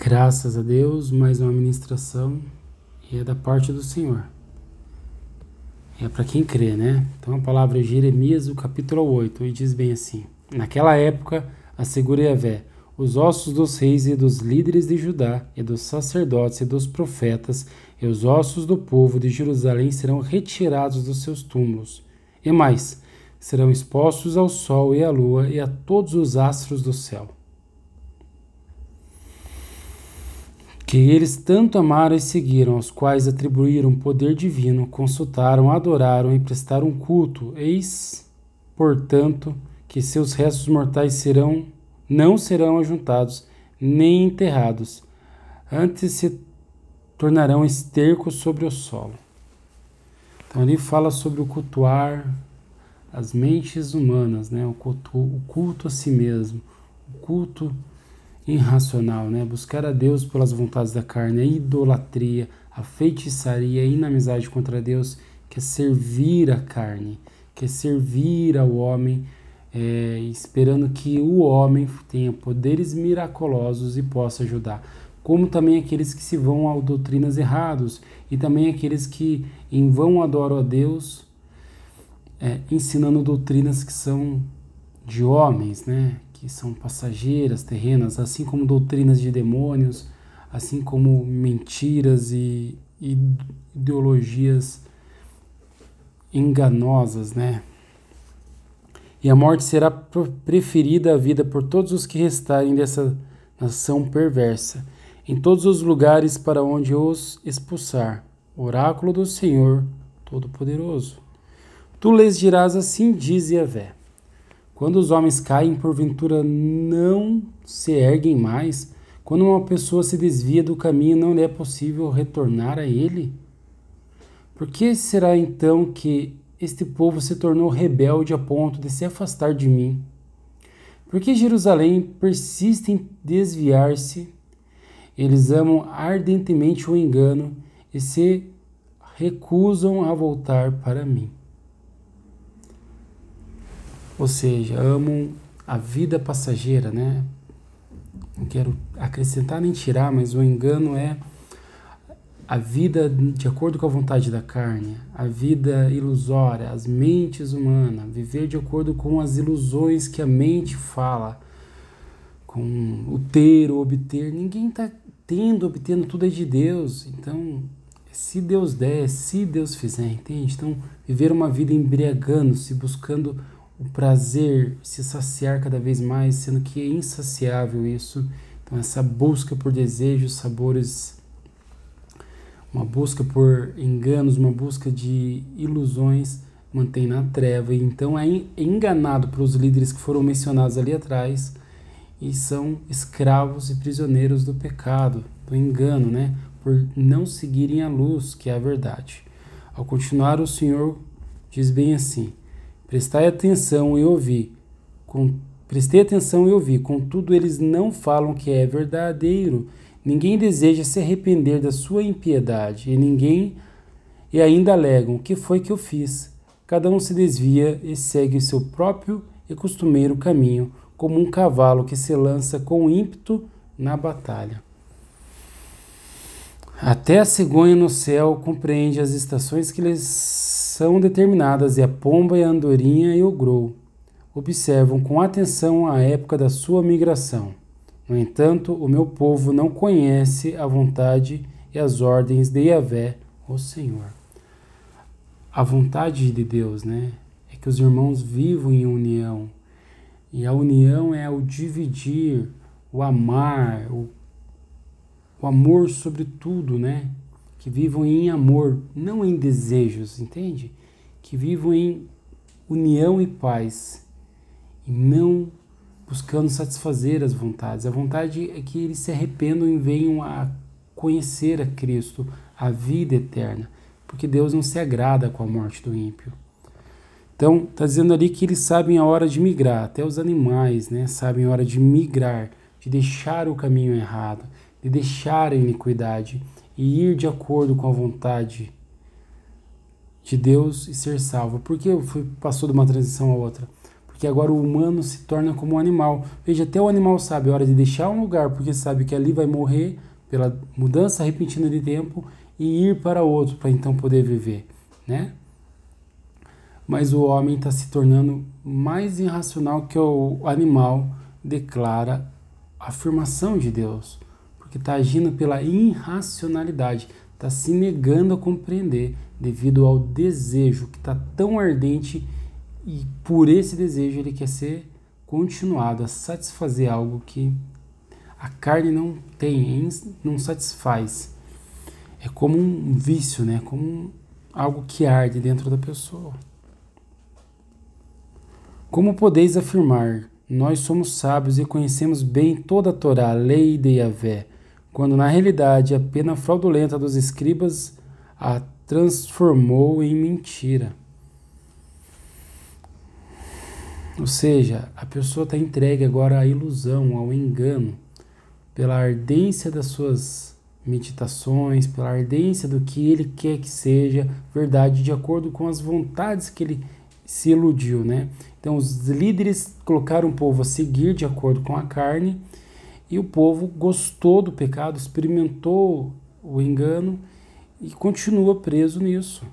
Graças a Deus, mais uma ministração e é da parte do Senhor. É para quem crê, né? Então a palavra é Jeremias, o capítulo 8, e diz bem assim: Naquela época, assegura Yahvé, os ossos dos reis e dos líderes de Judá, e dos sacerdotes e dos profetas, e os ossos do povo de Jerusalém serão retirados dos seus túmulos. E mais, serão expostos ao sol e à lua e a todos os astros do céu. Que eles tanto amaram e seguiram, aos quais atribuíram poder divino, consultaram, adoraram e prestaram culto. Eis, portanto, que seus restos mortais não serão ajuntados, nem enterrados, antes se tornarão esterco sobre o solo. Então ali fala sobre o cultuar as mentes humanas, né? O culto a si mesmo, o culto irracional, né? Buscar a Deus pelas vontades da carne, a idolatria, a feitiçaria, a inamizade contra Deus, que é servir a carne, que é servir ao homem, esperando que o homem tenha poderes miraculosos e possa ajudar. Como também aqueles que se vão a doutrinas erradas e também aqueles que em vão adoram a Deus, ensinando doutrinas que são de homens, né? Que são passageiras, terrenas, assim como doutrinas de demônios, assim como mentiras e ideologias enganosas, né? E a morte será preferida à vida por todos os que restarem dessa nação perversa, em todos os lugares para onde os expulsar. Oráculo do Senhor Todo-Poderoso. Tu lhes dirás assim, diz Yahvé: quando os homens caem, porventura não se erguem mais? Quando uma pessoa se desvia do caminho, não lhe é possível retornar a ele? Por que será então que este povo se tornou rebelde a ponto de se afastar de mim? Por que Jerusalém persiste em desviar-se? Eles amam ardentemente o engano e se recusam a voltar para mim. Ou seja, amam a vida passageira, né? Não quero acrescentar nem tirar, mas o engano é a vida de acordo com a vontade da carne, a vida ilusória, as mentes humanas, viver de acordo com as ilusões que a mente fala, com o ter, o obter. Ninguém está obtendo tudo é de Deus. Então, se Deus der, se Deus fizer, entende? Então, viver uma vida embriagando-se, buscando o prazer, se saciar cada vez mais, sendo que é insaciável isso. Então, essa busca por desejos, sabores, uma busca por enganos, uma busca de ilusões, mantém na treva. E então é enganado pelos líderes que foram mencionados ali atrás e são escravos e prisioneiros do pecado, do engano, né? Por não seguirem a luz, que é a verdade. Ao continuar, o Senhor diz bem assim: Prestei atenção e ouvi, contudo eles não falam que é verdadeiro. Ninguém deseja se arrepender da sua impiedade, e ainda alegam: o que foi que eu fiz? Cada um se desvia e segue o seu próprio e costumeiro caminho, como um cavalo que se lança com ímpeto na batalha. Até a cegonha no céu compreende as estações que lhes são determinadas, e a pomba e a andorinha e o grou observam com atenção a época da sua migração. No entanto, o meu povo não conhece a vontade e as ordens de Yahvé, o Senhor. A vontade de Deus, né, é que os irmãos vivam em união. E a união é o dividir, o amar, o amor sobre tudo, né? Que vivam em amor, não em desejos, entende? Que vivam em união e paz, e não buscando satisfazer as vontades. A vontade é que eles se arrependam e venham a conhecer a Cristo, a vida eterna, porque Deus não se agrada com a morte do ímpio. Então, está dizendo ali que eles sabem a hora de migrar, até os animais, né? Sabem a hora de migrar, de deixar o caminho errado, de deixar a iniquidade e ir de acordo com a vontade de Deus e ser salvo. Por que passou de uma transição a outra? porque agora o humano se torna como um animal. Veja, até o animal sabe a hora de deixar um lugar, porque sabe que ali vai morrer pela mudança repentina de tempo, e ir para outro para então poder viver, né? Mas o homem está se tornando mais irracional que o animal, declara a afirmação de Deus, porque está agindo pela irracionalidade, está se negando a compreender devido ao desejo que está tão ardente, e por esse desejo ele quer ser continuado a satisfazer algo que a carne não tem, não satisfaz. É como um vício, né? Como algo que arde dentro da pessoa. Como podeis afirmar, nós somos sábios e conhecemos bem toda a Torá, a lei de Yahvé, quando na realidade a pena fraudulenta dos escribas a transformou em mentira. Ou seja, a pessoa está entregue agora à ilusão, ao engano, pela ardência das suas meditações, pela ardência do que ele quer que seja verdade, de acordo com as vontades que ele se iludiu, né? Então, os líderes colocaram o povo a seguir de acordo com a carne, e o povo gostou do pecado, experimentou o engano e continua preso nisso.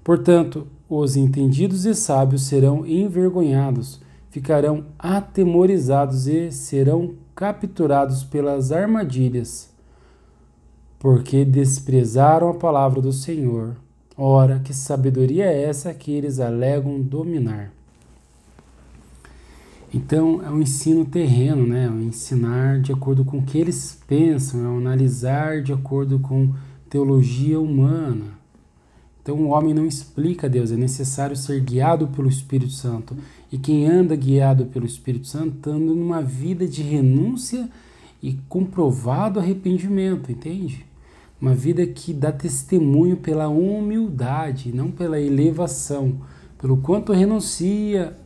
Portanto, os entendidos e sábios serão envergonhados, ficarão atemorizados e serão capturados pelas armadilhas, porque desprezaram a palavra do Senhor. Ora, que sabedoria é essa que eles alegam dominar? Então, é um ensino terreno, né? É um ensinar de acordo com o que eles pensam, é um analisar de acordo com teologia humana. Então, o homem não explica a Deus, é necessário ser guiado pelo Espírito Santo. E quem anda guiado pelo Espírito Santo anda numa vida de renúncia e comprovado arrependimento, entende? Uma vida que dá testemunho pela humildade, não pela elevação, pelo quanto renuncia,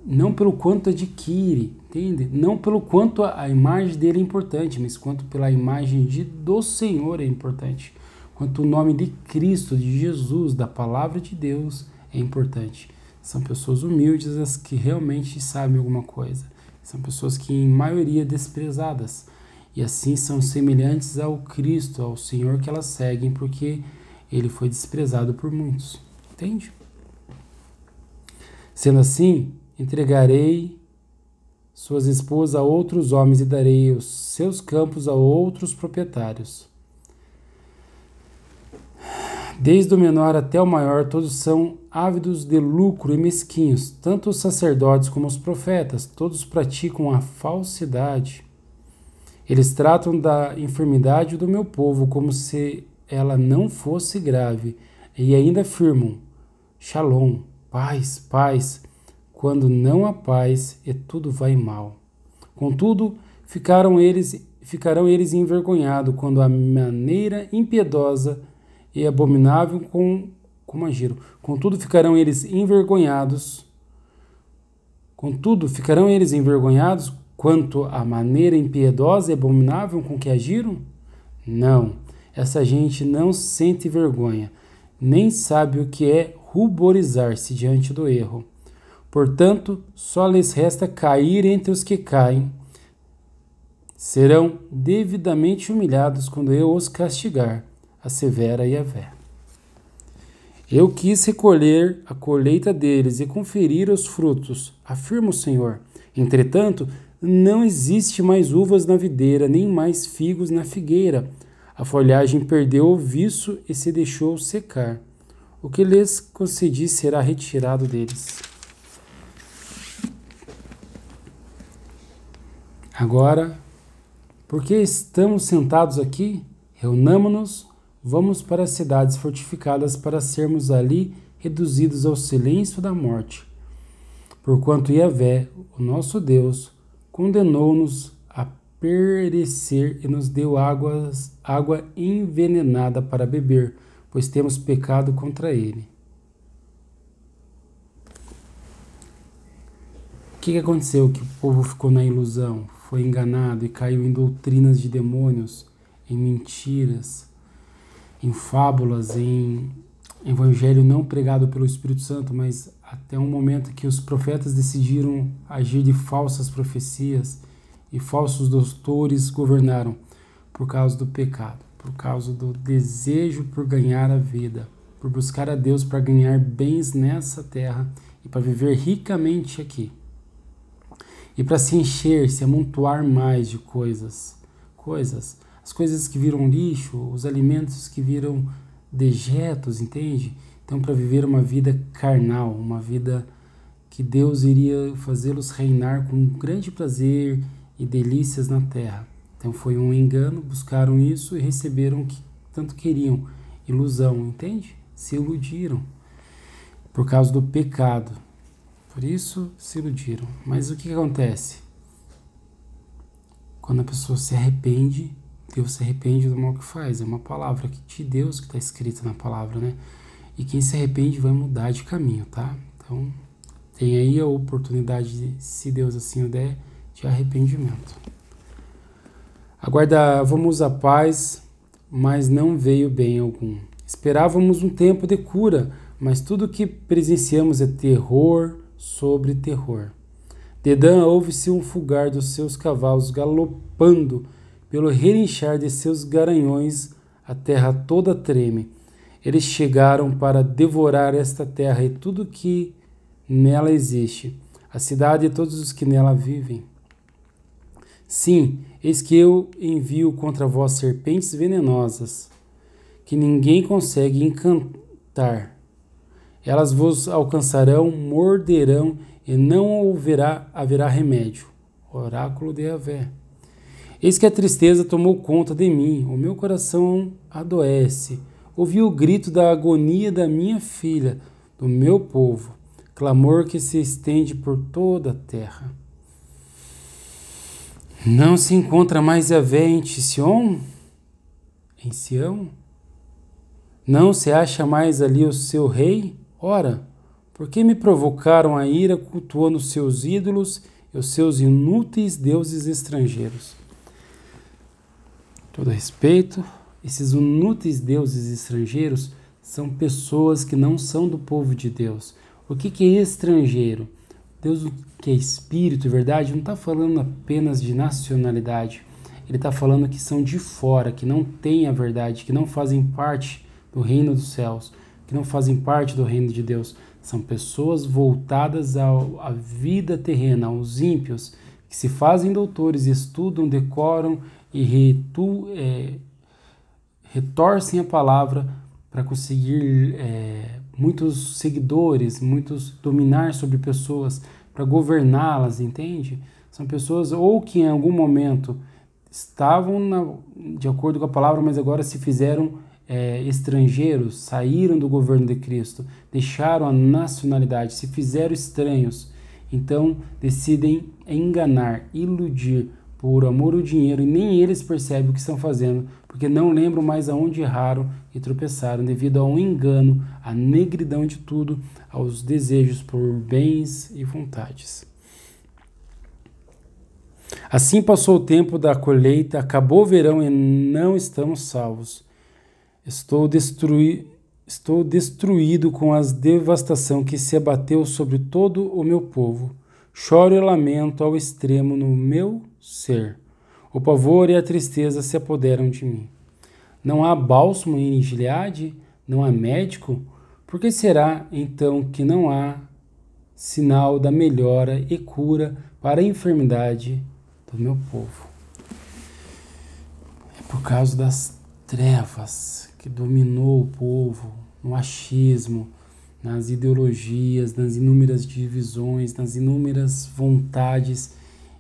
não pelo quanto adquire, entende? Não pelo quanto a imagem dele é importante, mas quanto pela imagem do Senhor é importante. Quanto o nome de Cristo, de Jesus, da palavra de Deus é importante. São pessoas humildes, as que realmente sabem alguma coisa. São pessoas que, em maioria, desprezadas. E assim são semelhantes ao Cristo, ao Senhor que elas seguem, porque ele foi desprezado por muitos. Entende? Sendo assim, entregarei suas esposas a outros homens e darei os seus campos a outros proprietários. Desde o menor até o maior, todos são ávidos de lucro e mesquinhos, tanto os sacerdotes como os profetas, todos praticam a falsidade. Eles tratam da enfermidade do meu povo como se ela não fosse grave, e ainda afirmam, Shalom, paz, paz, quando não há paz e tudo vai mal. Contudo, ficarão eles envergonhados quando a maneira impiedosa e abominável como agiram. Contudo, ficarão eles envergonhados quanto à maneira impiedosa e abominável com que agiram? Não, essa gente não sente vergonha, nem sabe o que é ruborizar-se diante do erro. Portanto, só lhes resta cair entre os que caem. Serão devidamente humilhados quando eu os castigar, assevera Yahvé. Eu quis recolher a colheita deles e conferir os frutos, afirma o Senhor. Entretanto, não existe mais uvas na videira, nem mais figos na figueira. A folhagem perdeu o viço e se deixou secar. O que lhes concedi será retirado deles. Agora, por que estamos sentados aqui? Reunamo-nos, vamos para as cidades fortificadas para sermos ali reduzidos ao silêncio da morte. Porquanto Yahvé, o nosso Deus, condenou-nos a perecer e nos deu água envenenada para beber, pois temos pecado contra ele. O que aconteceu? Que o povo ficou na ilusão, foi enganado e caiu em doutrinas de demônios, em mentiras, em fábulas, em evangelho não pregado pelo Espírito Santo, mas até um momento que os profetas decidiram agir de falsas profecias e falsos doutores governaram por causa do pecado, por causa do desejo por ganhar a vida, por buscar a Deus para ganhar bens nessa terra e para viver ricamente aqui. E para se encher, se amontoar mais de coisas, as coisas que viram lixo, os alimentos que viram dejetos, entende? Então, para viver uma vida carnal, uma vida que Deus iria fazê-los reinar com grande prazer e delícias na terra. Então, foi um engano, buscaram isso e receberam o que tanto queriam, ilusão, entende? Se iludiram por causa do pecado. Por isso, se iludiram. Mas o que acontece? Quando a pessoa se arrepende, Deus se arrepende do mal que faz. É uma palavra de Deus que está escrita na palavra, né? E quem se arrepende vai mudar de caminho, tá? Então, tem aí a oportunidade, de, se Deus assim o der, de arrependimento. Aguardávamos a paz, mas não veio bem algum. Esperávamos um tempo de cura, mas tudo o que presenciamos é terror sobre terror. De Dan ouve-se um fulgar dos seus cavalos galopando pelo relinchar de seus garanhões, a terra toda treme. Eles chegaram para devorar esta terra e tudo que nela existe, a cidade e todos os que nela vivem. Sim, eis que eu envio contra vós serpentes venenosas, que ninguém consegue encantar. Elas vos alcançarão, morderão, e não haverá remédio. Oráculo de Yahvé. Eis que a tristeza tomou conta de mim, o meu coração adoece. Ouvi o grito da agonia da minha filha, do meu povo, clamor que se estende por toda a terra. Não se encontra mais Yahvé em Sion? Em Sião? Não se acha mais ali o seu rei? Ora, por que me provocaram a ira cultuando os seus ídolos e os seus inúteis deuses estrangeiros? Todo respeito, esses inúteis deuses estrangeiros são pessoas que não são do povo de Deus. O que é estrangeiro? Deus, que é espírito e verdade, não está falando apenas de nacionalidade. Ele está falando que são de fora, que não têm a verdade, que não fazem parte do reino dos céus, que não fazem parte do reino de Deus. São pessoas voltadas à vida terrena, aos ímpios, que se fazem doutores, estudam, decoram e retorcem a palavra para conseguir muitos seguidores, muitos dominar sobre pessoas, para governá-las, entende? São pessoas ou que em algum momento estavam de acordo com a palavra, mas agora se fizeram estrangeiros, saíram do governo de Cristo, deixaram a nacionalidade, se fizeram estranhos, então decidem enganar, iludir por amor ao dinheiro, e nem eles percebem o que estão fazendo, porque não lembram mais aonde erraram e tropeçaram devido ao engano, à negridão de tudo, aos desejos por bens e vontades. Assim passou o tempo da colheita, acabou o verão e não estamos salvos. Estou destruído com a devastação que se abateu sobre todo o meu povo. Choro e lamento ao extremo no meu ser. O pavor e a tristeza se apoderam de mim. Não há bálsamo em Gileade? Não há médico? Por que será, então, que não há sinal da melhora e cura para a enfermidade do meu povo? É por causa das trevas que dominou o povo, no achismo, nas ideologias, nas inúmeras divisões, nas inúmeras vontades,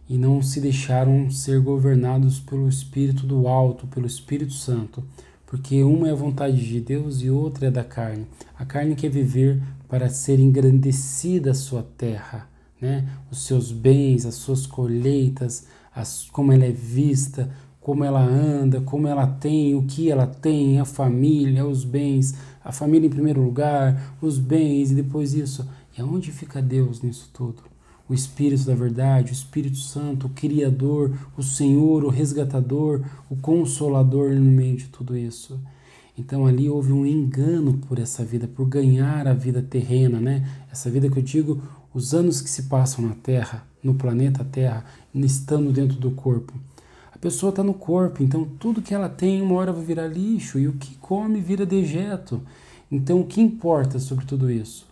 e não se deixaram ser governados pelo Espírito do Alto, pelo Espírito Santo, porque uma é a vontade de Deus e outra é da carne. A carne quer viver para ser engrandecida a sua terra, né? Os seus bens, as suas colheitas, como ela é vista, como ela anda, como ela tem, o que ela tem, a família, os bens, a família em primeiro lugar, os bens e depois isso. E aonde fica Deus nisso tudo? O Espírito da verdade, o Espírito Santo, o Criador, o Senhor, o Resgatador, o Consolador no meio de tudo isso. Então ali houve um engano por essa vida, por ganhar a vida terrena, né? Essa vida que eu digo, os anos que se passam na Terra, no planeta Terra, estando dentro do corpo. A pessoa está no corpo, então tudo que ela tem uma hora vai virar lixo e o que come vira dejeto. Então o que importa sobre tudo isso?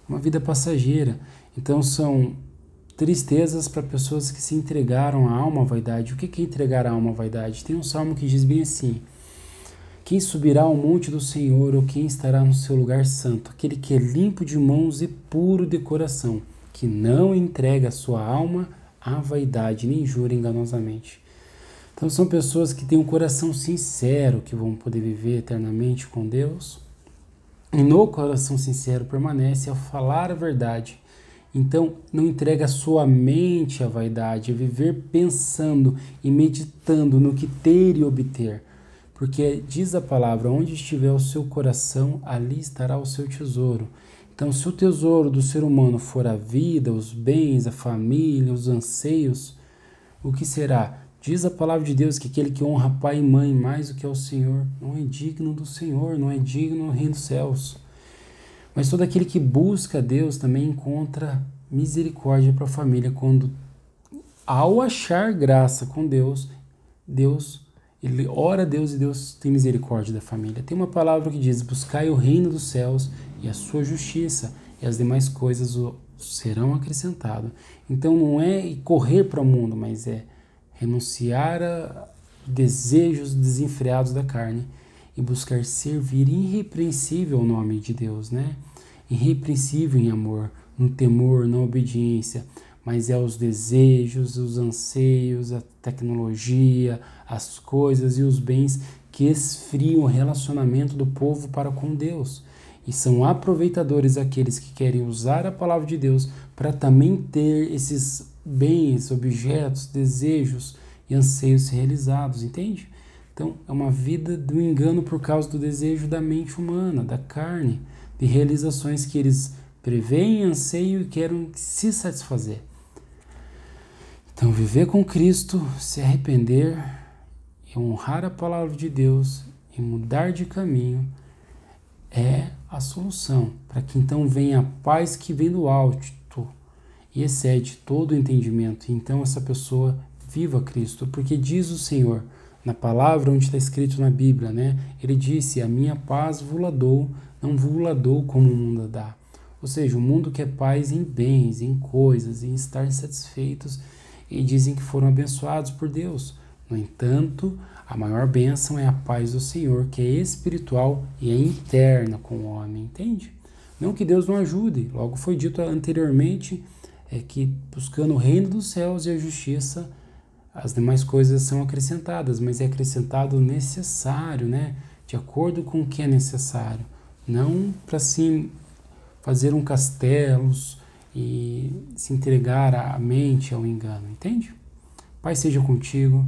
Uma vida passageira. Então são tristezas para pessoas que se entregaram à alma à vaidade. O que é entregar a alma à vaidade? Tem um salmo que diz bem assim: quem subirá ao monte do Senhor, ou quem estará no seu lugar santo? Aquele que é limpo de mãos e puro de coração, que não entrega a sua alma à vaidade, nem jura enganosamente. Então são pessoas que têm um coração sincero, que vão poder viver eternamente com Deus. E no coração sincero permanece ao falar a verdade. Então, não entrega a sua mente à vaidade, a viver pensando e meditando no que ter e obter. Porque diz a palavra, onde estiver o seu coração, ali estará o seu tesouro. Então, se o tesouro do ser humano for a vida, os bens, a família, os anseios, o que será? Diz a palavra de Deus que aquele que honra pai e mãe mais do que ao Senhor, não é digno do Senhor, não é digno do reino dos céus. Mas todo aquele que busca a Deus também encontra misericórdia para a família, quando, ao achar graça com Deus, ele ora a Deus e Deus tem misericórdia da família. Tem uma palavra que diz: buscai o reino dos céus e a sua justiça, e as demais coisas serão acrescentadas. Então não é correr para o mundo, mas é renunciar a desejos desenfreados da carne e buscar servir irrepreensível ao nome de Deus, né? Irrepreensível em amor, no temor, na obediência, mas é os desejos, os anseios, a tecnologia, as coisas e os bens que esfriam o relacionamento do povo para com Deus. E são aproveitadores aqueles que querem usar a palavra de Deus para também ter esses bens, objetos, desejos e anseios realizados, entende? Então, é uma vida do engano por causa do desejo da mente humana, da carne, de realizações que eles preveem, anseiam e querem se satisfazer. Então, viver com Cristo, se arrepender e honrar a palavra de Deus e mudar de caminho é a solução, para que então venha a paz que vem do alto e excede todo o entendimento. Então essa pessoa viva Cristo, porque diz o Senhor, na palavra onde está escrito na Bíblia, né? Ele disse: a minha paz vos dou, não vos dou como o mundo dá. Ou seja, o mundo quer paz em bens, em coisas, em estar satisfeitos, e dizem que foram abençoados por Deus. No entanto, a maior bênção é a paz do Senhor, que é espiritual e é interna com o homem, entende? Não que Deus não ajude, logo foi dito anteriormente, que buscando o reino dos céus e a justiça, as demais coisas são acrescentadas, mas é acrescentado o necessário, né? De acordo com o que é necessário, não para se fazer um castelos e se entregar a mente ao engano, entende? Pai seja contigo,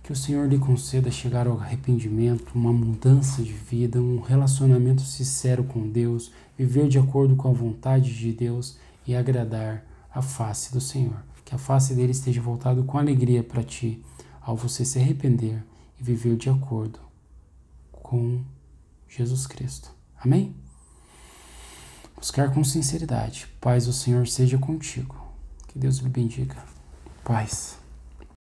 que o Senhor lhe conceda chegar ao arrependimento, uma mudança de vida, um relacionamento sincero com Deus, viver de acordo com a vontade de Deus e agradar a face do Senhor. Que a face dele esteja voltada com alegria para ti, ao você se arrepender e viver de acordo com Jesus Cristo. Amém? Buscar com sinceridade. Paz do Senhor seja contigo. Que Deus lhe bendiga. Paz.